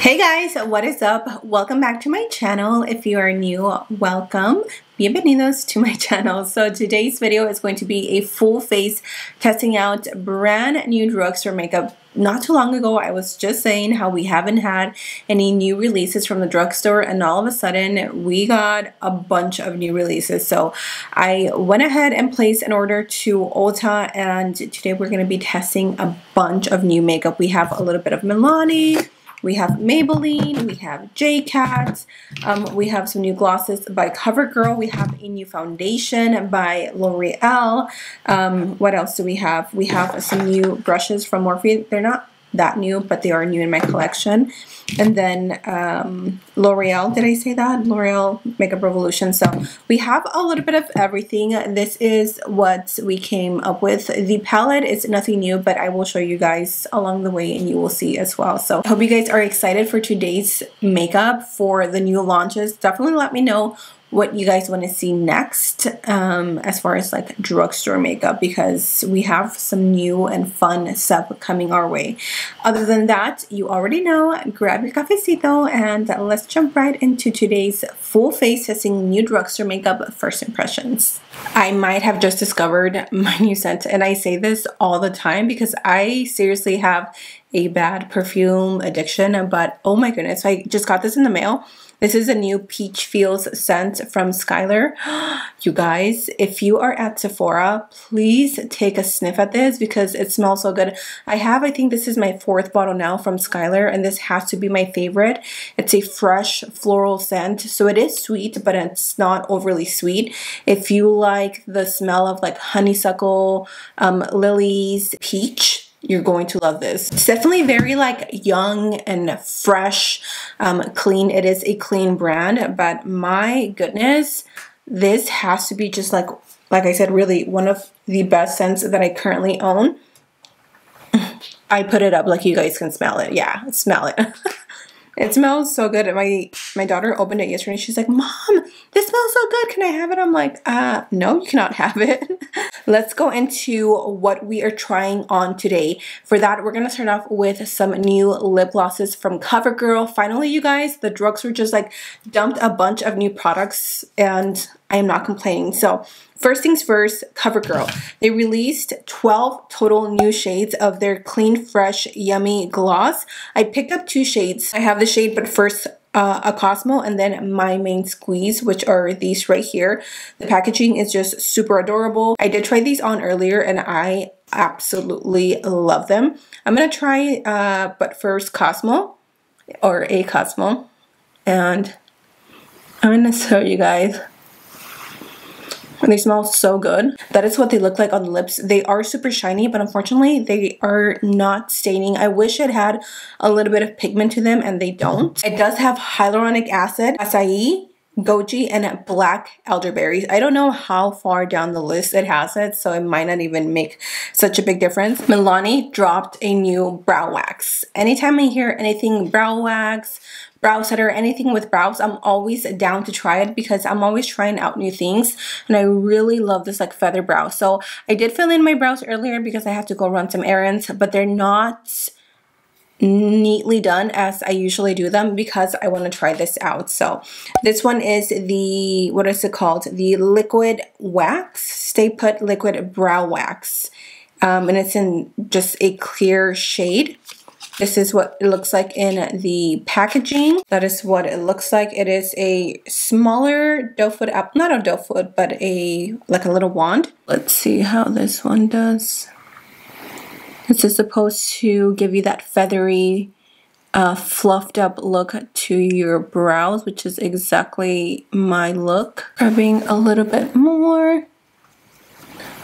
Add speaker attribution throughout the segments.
Speaker 1: Hey guys, what is up? Welcome back to my channel. If you are new, welcome. Bienvenidos to my channel. So today's video is going to be a full face testing out brand new drugstore makeup. Not too long ago, I was just saying how we haven't had any new releases from the drugstore, and all of a sudden we got a bunch of new releases. So I went ahead and placed an order to Ulta, and today we're going to be testing a bunch of new makeup. We have a little bit of Milani. We have Maybelline, we have J-Cat, we have some new glosses by CoverGirl, we have a new foundation by L'Oreal. What else do we have? We have some new brushes from Morphe. They're not that new, but they are new in my collection. And then L'Oreal, did I say that? L'Oreal Makeup Revolution. So we have a little bit of everything. This is what we came up with. The palette is nothing new, but I will show you guys along the way and you will see as well. So I hope you guys are excited for today's makeup, for the new launches. Definitely let me know what you guys want to see next as far as like drugstore makeup, because we have some new and fun stuff coming our way. Other than that, you already know, grab your cafecito and let's jump right into today's full face testing new drugstore makeup first impressions. I might have just discovered my new scent, and I say this all the time because I seriously have a bad perfume addiction, but oh my goodness, I just got this in the mail. This is a new Peach Feels scent from Skylar. You guys, if you are at Sephora, please take a sniff at this because it smells so good. I think this is my 4th bottle now from Skylar, and this has to be my favorite. It's a fresh floral scent, so it is sweet, but it's not overly sweet. If you like the smell of like honeysuckle, lilies, peach, you're going to love this. It's definitely very like young and fresh, clean. It is a clean brand, but my goodness, this has to be just like I said, really one of the best scents that I currently own. I put it up like you guys can smell it. Yeah, smell it. It smells so good. My daughter opened it yesterday. She's like, "Mom, this smells so good. Can I have it?" I'm like, no, you cannot have it. Let's go into what we are trying on today. For that, we're going to start off with some new lip glosses from CoverGirl. Finally, you guys, the drugstore just like dumped a bunch of new products, and I am not complaining. So first things first, CoverGirl. They released 12 total new shades of their clean, fresh, yummy gloss. I picked up 2 shades. I have the shade But First a Cosmo, and then My Main Squeeze, which are these right here. The packaging is just super adorable. I did try these on earlier and I absolutely love them. I'm going to try But First Cosmo, or a Cosmo, and I'm going to show you guys. And they smell so good. That is what they look like on the lips. They are super shiny, but unfortunately they are not staining. I wish it had a little bit of pigment to them, and they don't. It does have hyaluronic acid, acai, goji, and black elderberries. I don't know how far down the list it has it, so it might not even make such a big difference. Milani dropped a new brow wax. Anytime I hear anything brow wax, brow setter, anything with brows, I'm always down to try it because I'm always trying out new things, and I really love this like feather brow. So I did fill in my brows earlier because I had to go run some errands, but they're not neatly done as I usually do them because I want to try this out. So this one is the, what is it called? The Liquid Wax, Stay Put Liquid Brow Wax. And it's in just a clear shade. This is what it looks like in the packaging. That is what it looks like. It is a smaller doe foot, not a doe foot, but like a little wand. Let's see how this one does. This is supposed to give you that feathery, fluffed up look to your brows, which is exactly my look. Rubbing a little bit more.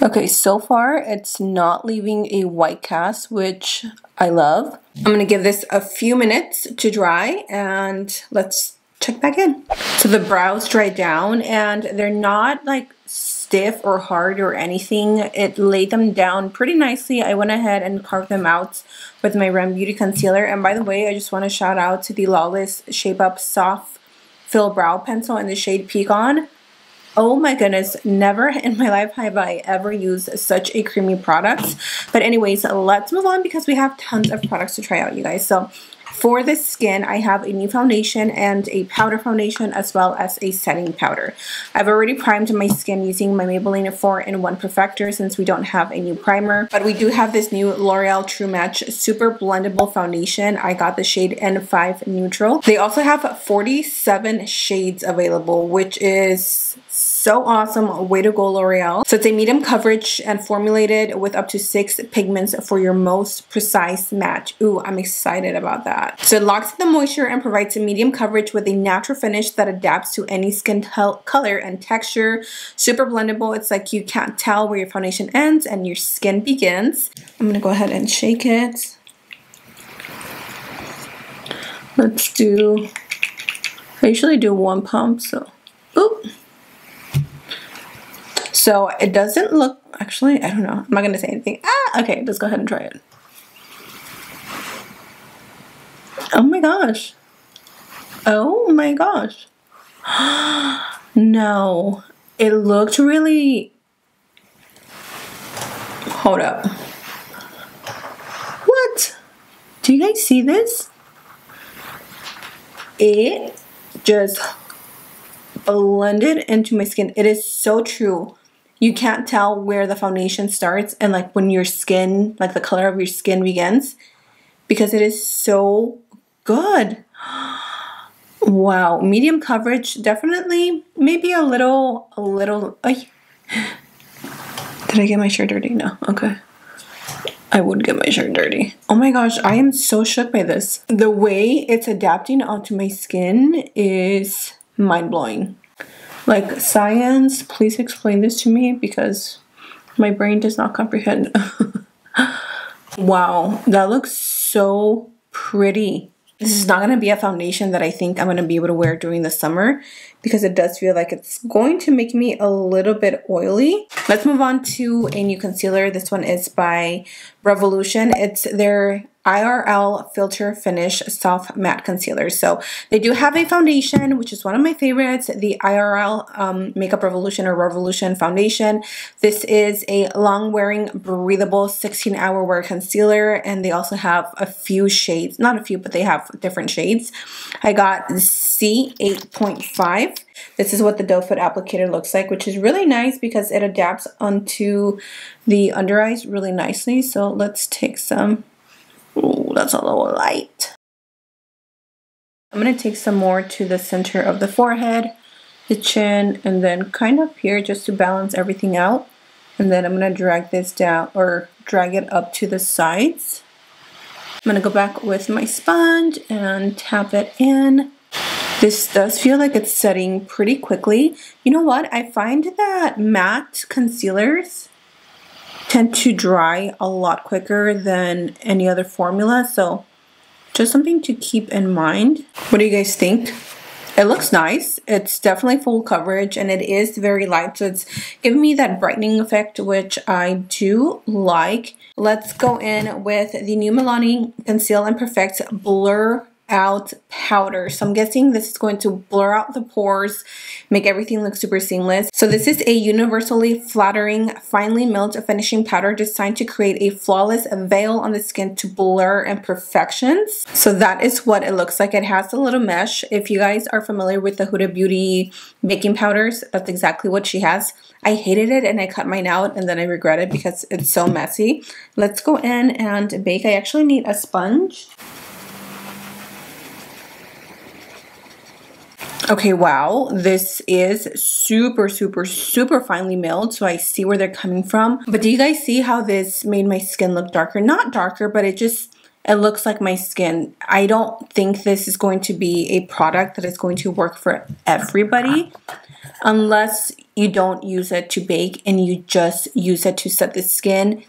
Speaker 1: Okay, so far it's not leaving a white cast, which I love. I'm gonna give this a few minutes to dry and let's check back in. So the brows dried down and they're not like stiff or hard or anything. It laid them down pretty nicely. I went ahead and carved them out with my Rem Beauty concealer. And by the way, I just want to shout out to the Lawless Shape Up Soft Fill Brow Pencil in the shade Pecan. Oh my goodness, never in my life have I ever used such a creamy product. But anyways, let's move on because we have tons of products to try out, you guys. So For the skin, I have a new foundation and a powder foundation as well as a setting powder. I've already primed my skin using my Maybelline 4-in-1 Perfector since we don't have a new primer. But we do have this new L'Oreal True Match Super Blendable Foundation. I got the shade N5 Neutral. They also have 47 shades available, which is so awesome. Way to go, L'Oreal. So it's a medium coverage and formulated with up to 6 pigments for your most precise match. Ooh, I'm excited about that. So it locks in the moisture and provides a medium coverage with a natural finish that adapts to any skin color and texture. Super blendable. It's like you can't tell where your foundation ends and your skin begins. I'm gonna go ahead and shake it. I usually do 1 pump, so, oop. So it doesn't look, actually, I don't know. I'm not going to say anything. Okay, let's go ahead and try it. Oh my gosh. Oh my gosh. No, it looked really, hold up. What? Do you guys see this? It just blended into my skin. It is so true. You can't tell where the foundation starts and like when your skin, like the color of your skin begins, because it is so good. Wow, medium coverage, definitely, maybe a little, did I get my shirt dirty? No, okay. I would get my shirt dirty. Oh my gosh, I am so shook by this. The way it's adapting onto my skin is mind-blowing. Like, science, please explain this to me because my brain does not comprehend. Wow, that looks so pretty. This is not going to be a foundation that I think I'm going to be able to wear during the summer because it does feel like it's going to make me a little bit oily. Let's move on to a new concealer. This one is by Revolution. It's their IRL Filter Finish Soft Matte Concealer. So they do have a foundation, which is one of my favorites, the IRL Makeup Revolution or Revolution Foundation. This is a long-wearing, breathable 16-hour wear concealer, and they also have a few shades, not a few, but they have different shades. I got C8.5. This is what the doe foot applicator looks like, which is really nice because it adapts onto the under eyes really nicely. So let's take some. Ooh, that's a little light. I'm going to take some more to the center of the forehead, the chin, and then kind of here just to balance everything out. And then I'm going to drag this down or drag it up to the sides. I'm going to go back with my sponge and tap it in. This does feel like it's setting pretty quickly. You know what? I find that matte concealers tend to dry a lot quicker than any other formula, so just something to keep in mind. What do you guys think? It looks nice. It's definitely full coverage and it is very light, so it's giving me that brightening effect, which I do like. Let's go in with the new Milani Conceal and Perfect Blur Out Powder. So I'm guessing this is going to blur out the pores, make everything look super seamless. So this is a universally flattering, finely milled finishing powder designed to create a flawless veil on the skin to blur imperfections. So that is what it looks like. It has a little mesh. If you guys are familiar with the Huda Beauty baking powders, that's exactly what she has. I hated it and I cut mine out and then I regret it because it's so messy. Let's go in and bake. I actually need a sponge. Okay, wow, this is super finely milled, so I see where they're coming from. But do you guys see how this made my skin look darker? Not darker, but it looks like my skin. I don't think this is going to be a product that is going to work for everybody unless you don't use it to bake and you just use it to set the skin.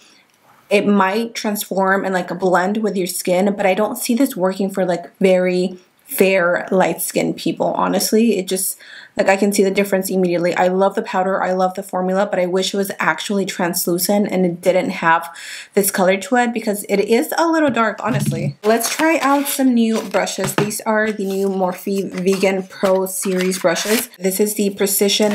Speaker 1: It might transform and like blend with your skin, but I don't see this working for like very fair, light-skinned people. Honestly, it just, like, I can see the difference immediately. I love the powder, I love the formula, but I wish it was actually translucent and it didn't have this color to it because it is a little dark, honestly. Let's try out some new brushes. These are the new Morphe Vegan Pro Series brushes. This is the Precision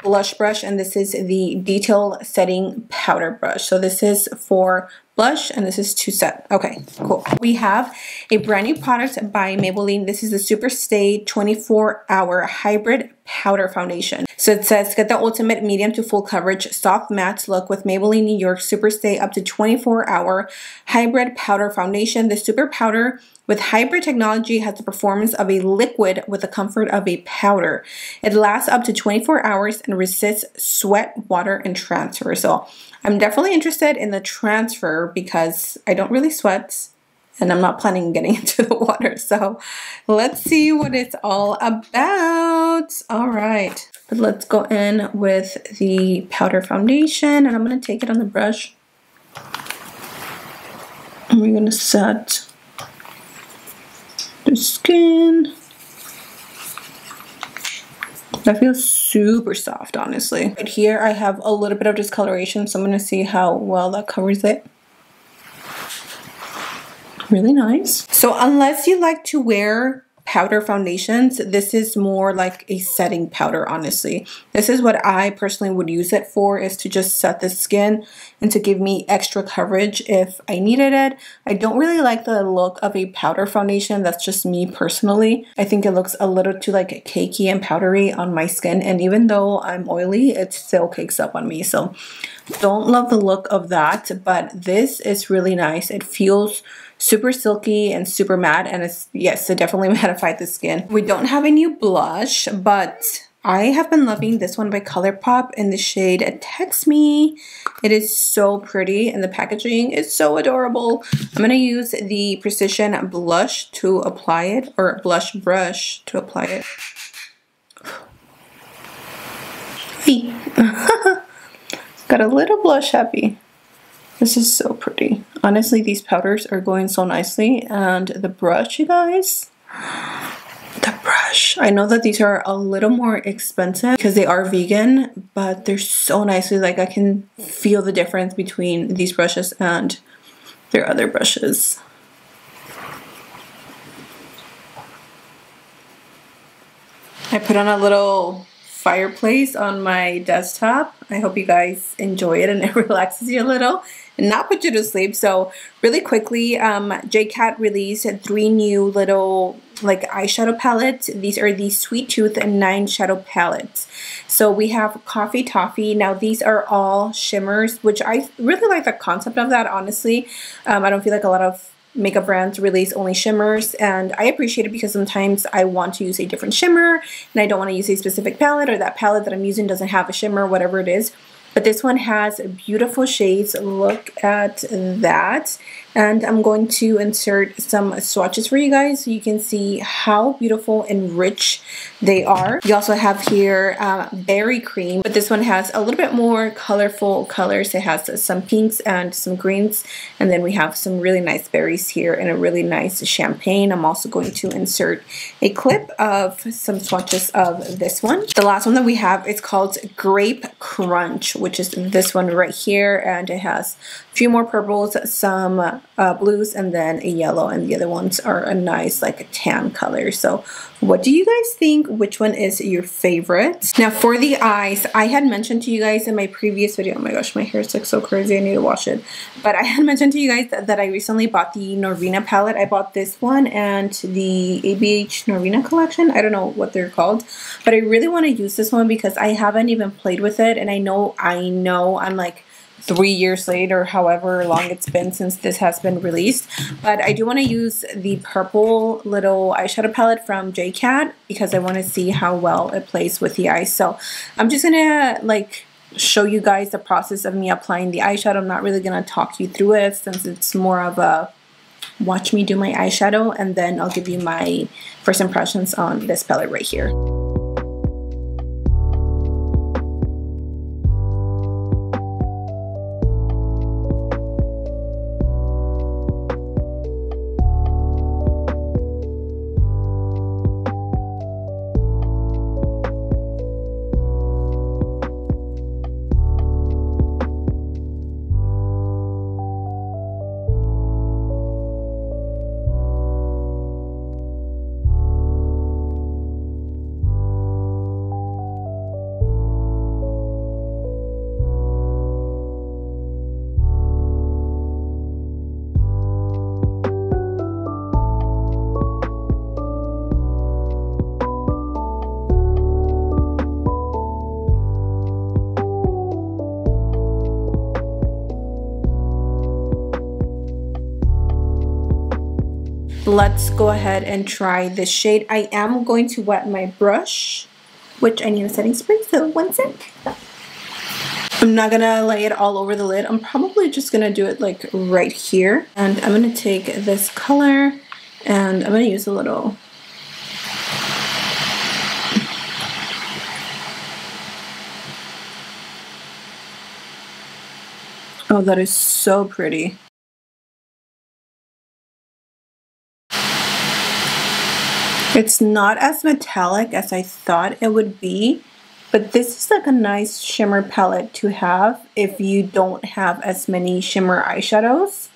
Speaker 1: blush brush, and this is the Detail Setting Powder Brush. So this is for blush and this is to set. Okay, cool. We have a brand new product by Maybelline. This is the Super Stay 24-Hour Hybrid Powder Foundation. So it says, get the ultimate medium to full coverage soft matte look with Maybelline New York Super Stay up to 24-hour hybrid powder foundation. The super powder with hybrid technology has the performance of a liquid with the comfort of a powder. It lasts up to 24 hours and resists sweat, water, and transfer. So I'm definitely interested in the transfer because I don't really sweat and I'm not planning on getting into the water. So let's see what it's all about. All right, but let's go in with the powder foundation and I'm gonna take it on the brush. And we're gonna set the skin. That feels super soft, honestly. Right here I have a little bit of discoloration, so I'm gonna see how well that covers it. Really nice. So unless you like to wear powder foundations, this is more like a setting powder, honestly. This is what I personally would use it for, is to just set the skin and to give me extra coverage if I needed it. I don't really like the look of a powder foundation. That's just me personally. I think it looks a little too like cakey and powdery on my skin, and even though I'm oily, it still cakes up on me. So don't love the look of that, but this is really nice. It feels super silky and super matte, and it's, yes, it definitely mattified the skin. We don't have a new blush, but I have been loving this one by ColourPop in the shade Text Me. It is so pretty and the packaging is so adorable. I'm gonna use the Precision blush to apply it, or blush brush to apply it. Got a little blush happy. This is so pretty. Honestly, these powders are going so nicely. And the brush, you guys. The brush. I know that these are a little more expensive because they are vegan, but they're so nicely, like I can feel the difference between these brushes and their other brushes. I put on a little fireplace on my desktop. I hope you guys enjoy it and it relaxes you a little and not put you to sleep. So really quickly, JCat released 3 new little like eyeshadow palettes. These are the Sweet Tooth and 9 shadow palettes. So we have Coffee Toffee. Now these are all shimmers, which I really like the concept of that, honestly. I don't feel like a lot of makeup brands release only shimmers, and I appreciate it because sometimes I want to use a different shimmer and I don't want to use a specific palette, or that palette that I'm using doesn't have a shimmer, whatever it is. But this one has beautiful shades. Look at that. And I'm going to insert some swatches for you guys so you can see how beautiful and rich they are. We also have here Berry Cream, but this one has a little bit more colorful colors. It has some pinks and some greens, and then we have some really nice berries here and a really nice champagne. I'm also going to insert a clip of some swatches of this one. The last one that we have is called Grape Crunch, which is this one right here, and it has a few more purples, some blues, and then a yellow, and the other ones are a nice like a tan color. So what do you guys think? Which one is your favorite? Now for the eyes, I had mentioned to you guys in my previous video, oh my gosh, my hair is like so crazy, I need to wash it. But I had mentioned to you guys that I recently bought the Norvina palette. I bought this one and the ABH Norvina collection. I don't know what they're called, but I really want to use this one because I haven't even played with it, and I know I'm like 3 years later, however long it's been since this has been released. But I do want to use the purple little eyeshadow palette from JCat because I want to see how well it plays with the eyes. So I'm just gonna like show you guys the process of me applying the eyeshadow. I'm not really gonna talk you through it since it's more of a watch me do my eyeshadow, and then I'll give you my first impressions on this palette right here. let's go ahead and try this shade. I am going to wet my brush, which I need a setting spray, so one sec. I'm not gonna lay it all over the lid. I'm probably just gonna do it like right here. And I'm gonna take this color and I'm gonna use a little. Oh, that is so pretty. It's not as metallic as I thought it would be. But this is like a nice shimmer palette to have if you don't have as many shimmer eyeshadows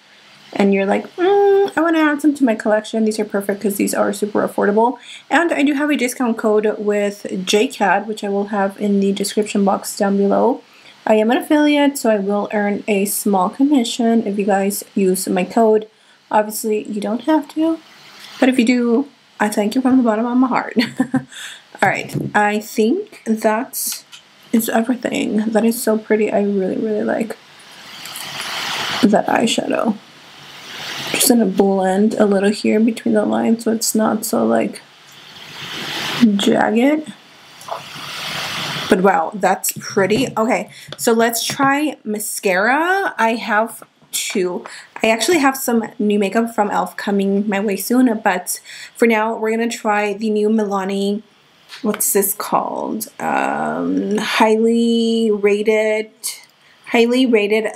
Speaker 1: and you're like, I want to add some to my collection. These are perfect because these are super affordable. And I do have a discount code with JCAD, which I will have in the description box down below. I am an affiliate, so I will earn a small commission if you guys use my code. Obviously, you don't have to, but if you do, I thank you from the bottom of my heart. Alright, I think that is everything. That is so pretty. I really, really like that eyeshadow. Just gonna blend a little here between the lines so it's not so like jagged. But wow, that's pretty. Okay, so let's try mascara. I have two. I actually have some new makeup from e.l.f. coming my way soon, but for now we're gonna try the new Milani, what's this called? Highly rated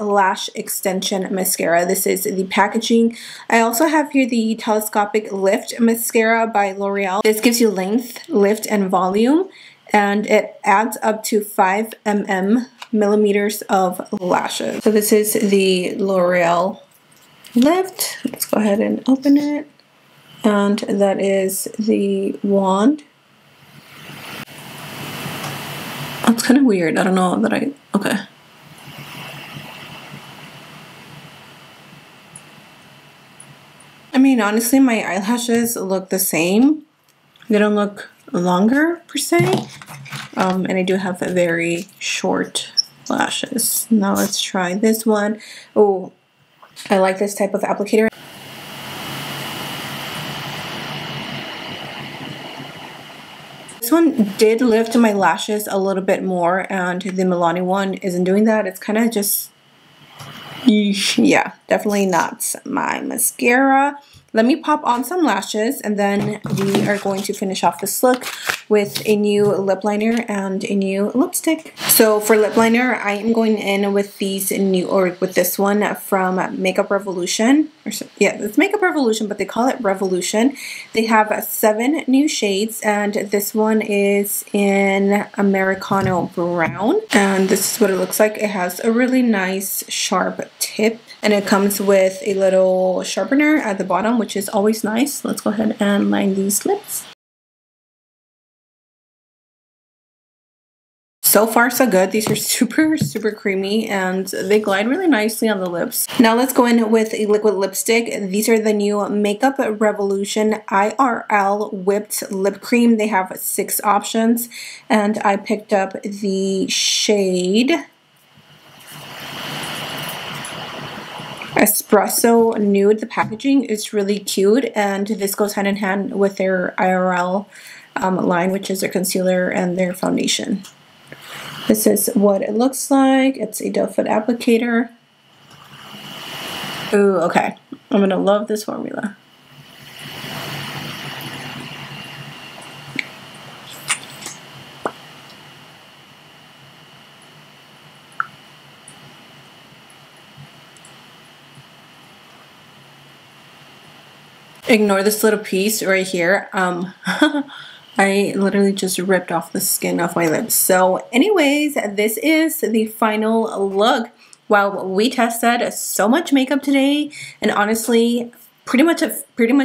Speaker 1: lash extension mascara. This is the packaging. I also have here the telescopic lift mascara by L'Oreal. This gives you length, lift, and volume, and it adds up to 5 millimeters of lashes. So this is the L'Oreal lift. Let's go ahead and open it, and that is the wand. It's kind of weird. I don't know that okay. I mean, honestly, my eyelashes look the same. They don't look longer, per se. And I do have very short lashes. Now let's try this one. Oh, I like this type of applicator. This one did lift my lashes a little bit more, and the Milani one isn't doing that. It's kind of just, yeah, definitely not my mascara. Let me pop on some lashes, and then we are going to finish off this look with a new lip liner and a new lipstick. So for lip liner, I am going in with these new, or with this one from Makeup Revolution. Yeah, it's Makeup Revolution, but they call it Revolution. They have 7 new shades, and this one is in Americano Brown. And this is what it looks like. It has a really nice sharp tip, and it comes with a little sharpener at the bottom, which is always nice. Let's go ahead and line these lips. So far so good. These are super creamy and they glide really nicely on the lips. Now let's go in with a liquid lipstick. These are the new Makeup Revolution IRL Whipped Lip Cream. They have 6 options, and I picked up the shade Espresso Nude. The packaging is really cute, and this goes hand in hand with their IRL line, which is their concealer and their foundation. This is what it looks like. It's a doe foot applicator. Ooh, okay. I'm gonna love this formula. Ignore this little piece right here. I literally just ripped off the skin off my lips. So anyways, this is the final look. Wow, we tested so much makeup today, and honestly, pretty much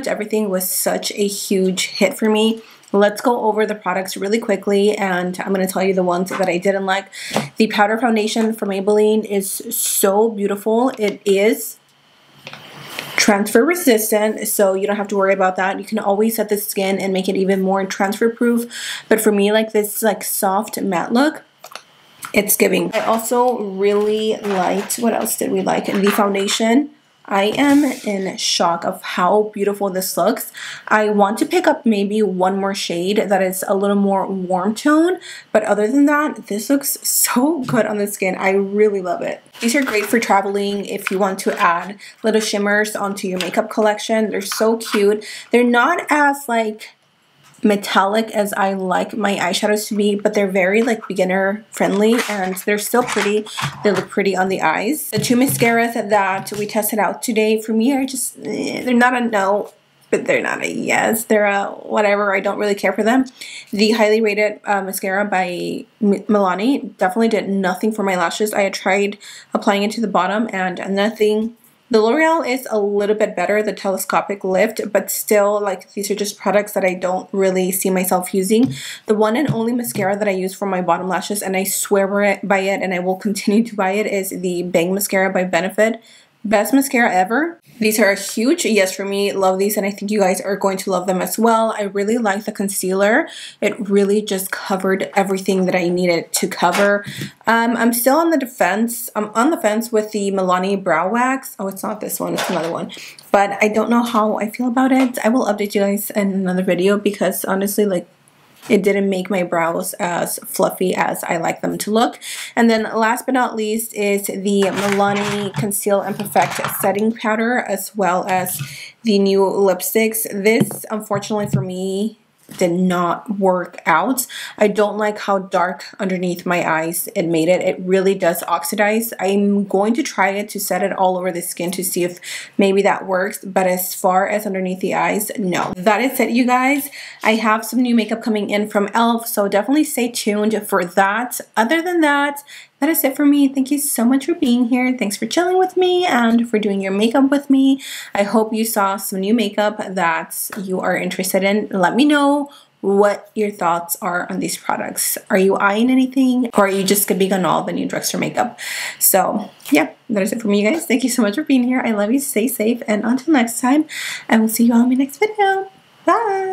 Speaker 1: everything was such a huge hit for me. Let's go over the products really quickly, and I'm going to tell you the ones that I didn't like. The powder foundation from Maybelline is so beautiful. It is transfer resistant, so you don't have to worry about that. You can always set the skin and make it even more transfer proof, but for me, like this like soft matte look, it's giving. I also really liked, what else did we like? The foundation I am in shock of how beautiful this looks. I want to pick up maybe one more shade that is a little more warm tone, but other than that, this looks so good on the skin. I really love it. These are great for traveling if you want to add little shimmers onto your makeup collection. They're so cute. They're not as like metallic as I like my eyeshadows to be, but they're very like beginner friendly and they're still pretty. They look pretty on the eyes. The two mascaras that we tested out today for me are just, they're not a no, but they're not a yes. They're a whatever. I don't really care for them. The highly rated mascara by Milani definitely did nothing for my lashes. I had tried applying it to the bottom and nothing. The L'Oreal is a little bit better, the telescopic lift, but still, like, these are just products that I don't really see myself using. The one and only mascara that I use for my bottom lashes, and I swear by it, and I will continue to buy it, is the Bang Mascara by Benefit. Best mascara ever. These are a huge yes for me. Love these, and I think you guys are going to love them as well. I really like the concealer. It really just covered everything that I needed to cover. I'm still on the fence. I'm on the fence with the Milani Brow Wax. Oh, it's not this one. It's another one. But I don't know how I feel about it. I will update you guys in another video because honestly, like, it didn't make my brows as fluffy as I like them to look. And then last but not least is the Milani Conceal and Perfect Setting Powder, as well as the new lipsticks. This, unfortunately for me, did not work out. I don't like how dark underneath my eyes it made it. It really does oxidize. I'm going to try it to set it all over the skin to see if maybe that works, but as far as underneath the eyes, no. That is it, you guys. I have some new makeup coming in from e.l.f., so definitely stay tuned for that. Other than that, that is it for me. Thank you so much for being here. Thanks for chilling with me and for doing your makeup with me. I hope you saw some new makeup that you are interested in. Let me know what your thoughts are on these products. Are you eyeing anything, or are you just big on all the new drugstore makeup? So yeah, that is it for me, you guys. Thank you so much for being here. I love you. Stay safe, and until next time, I will see you all in my next video. Bye.